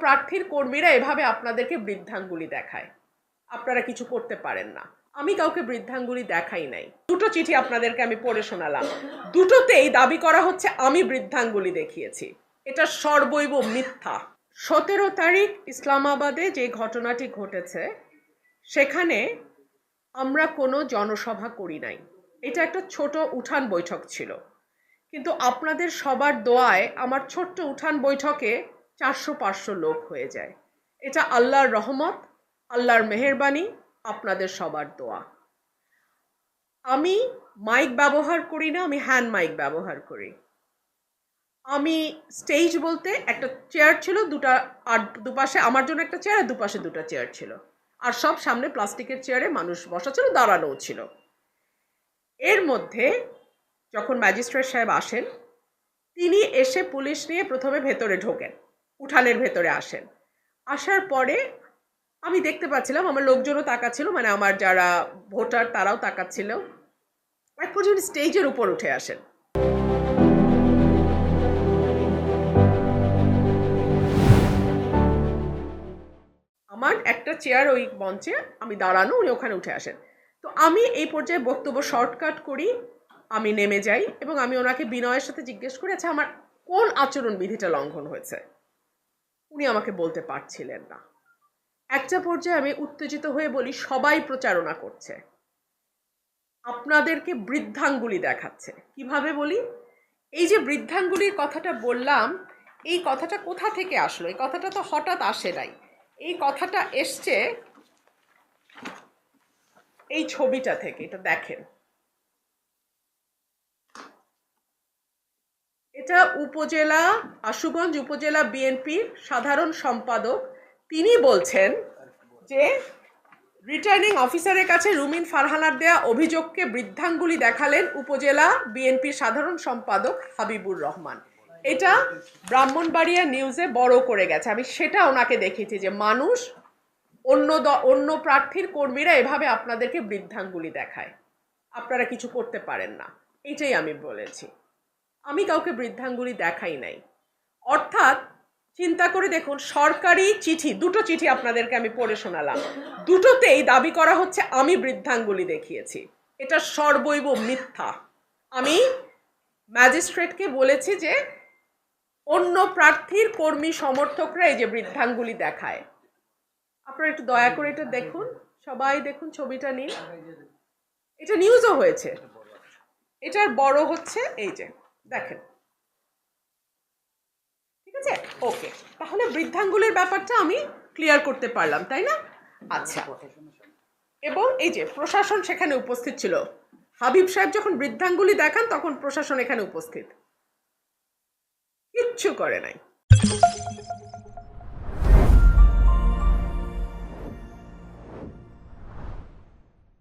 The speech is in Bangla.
প্রার্থীর কর্মীরা এভাবে আপনাদেরকে বৃদ্ধাঙ্গুলি দেখায়, আপনারা কিছু করতে পারেন না। আমি কাউকে বৃদ্ধাঙ্গুলি দেখাই নাই। দুটো চিঠি আপনাদেরকে আমি পড়ে শোনালাম, দুটোতেই দাবি করা হচ্ছে আমি বৃদ্ধাঙ্গুলি দেখিয়েছি। এটা সর্বৈব মিথ্যা। 17 তারিখ ইসলামাবাদে যে ঘটনাটি ঘটেছে সেখানে আমরা কোনো জনসভা করি নাই। এটা একটা ছোট উঠান বৈঠক ছিল, কিন্তু আপনাদের সবার দোয়ায় আমার ছোট্ট উঠান বৈঠকে 400-500 লোক হয়ে যায়। এটা আল্লাহর রহমত, আল্লাহর মেহেরবানি, আপনাদের সবার দোয়া। আমি মাইক ব্যবহার করি না, আমি হ্যান্ড মাইক ব্যবহার করি। আমি স্টেজ বলতে একটা চেয়ার ছিল দুটা, আর দুপাশে আমার জন্য একটা চেয়ার, আর দুপাশে দুটো চেয়ার ছিল, আর সব সামনে প্লাস্টিকের চেয়ারে মানুষ বসা ছিল, দাঁড়ানোও ছিল। এর মধ্যে যখন ম্যাজিস্ট্রেট সাহেব আসেন, তিনি এসে পুলিশ নিয়ে প্রথমে ভেতরে ঢোকেন, উঠানের ভেতরে আসেন। আসার পরে আমি দেখতে পাচ্ছিলাম আমার লোকজনও তাকাচ্ছিল, মানে আমার যারা ভোটার তারাও তাকাচ্ছিল। এক পর্যন্ত স্টেজের উপর উঠে আসেন। আমার একটা চেয়ার ওই মঞ্চে, আমি দাঁড়ানো, উনি ওখানে উঠে আসেন। তো আমি এই পর্যায়ে বক্তব্য শর্টকাট করি, আমি নেমে যাই এবং আমি ওনাকে বিনয়ের সাথে জিজ্ঞেস করি, আচ্ছা আমার কোন আচরণবিধিটা লঙ্ঘন হয়েছে। উনি আমাকে বলতে পারছিলেন না। একটা পর্যায়ে আমি উত্তেজিত হয়ে বলি, সবাই প্রচারণা করছে, আপনাদেরকে বৃদ্ধাঙ্গুলি দেখাচ্ছে। কিভাবে বলি? এই যে বৃদ্ধাঙ্গুলির কথাটা বললাম, এই কথাটা কোথা থেকে আসলো? এই কথাটা তো হঠাৎ আসে নাই। এই কথাটা এসছে এই ছবিটা থেকে। এটা দেখেন, এটা উপজেলা আশুগঞ্জ উপজেলা বিএনপির সাধারণ সম্পাদক। তিনি বলছেন যে রিটার্নিং অফিসারের কাছে রুমিন ফারহানার দেয়া অভিযোগকে বৃদ্ধাঙ্গুলি দেখালেন উপজেলা বিএনপির সাধারণ সম্পাদক হাবিবুর রহমান। এটা ব্রাহ্মণবাড়িয়া নিউজে বড় করে গেছে। আমি সেটা ওনাকে দেখিয়েছি যে মানুষ অন্য প্রার্থীর কর্মীরা এভাবে আপনাদেরকে বৃদ্ধাঙ্গুলি দেখায়, আপনারা কিছু করতে পারেন না। এটাই আমি বলেছি। আমি কাউকে বৃদ্ধাঙ্গুলি দেখাই নাই। অর্থাৎ চিন্তা করে দেখুন, সরকারি চিঠি, দুটো চিঠি আপনাদেরকে আমি পড়ে শোনালাম, দুটোতেই দাবি করা হচ্ছে আমি বৃদ্ধাঙ্গুলি দেখিয়েছি। এটা সর্বৈব মিথ্যা। আমি ম্যাজিস্ট্রেটকে বলেছি যে অন্য প্রার্থীর কর্মী সমর্থকরা এই যে বৃদ্ধাঙ্গুলি দেখায়। আপনারা একটু দয়া করে এটা দেখুন, সবাই দেখুন, ছবিটা নিন। এটা নিউজও হয়েছে, এটার বড় হচ্ছে এই যে দেখেন। ঠিক আছে, ওকে, তাহলে বৃদ্ধাঙ্গুলির ব্যাপারটা আমি ক্লিয়ার করতে পারলাম, তাই না? আচ্ছা, এবং এই যে প্রশাসন সেখানে উপস্থিত ছিল। হাবিব সাহেব যখন বৃদ্ধাঙ্গুলি দেখান তখন প্রশাসন এখানে উপস্থিত, কিচ্ছু করে নাই।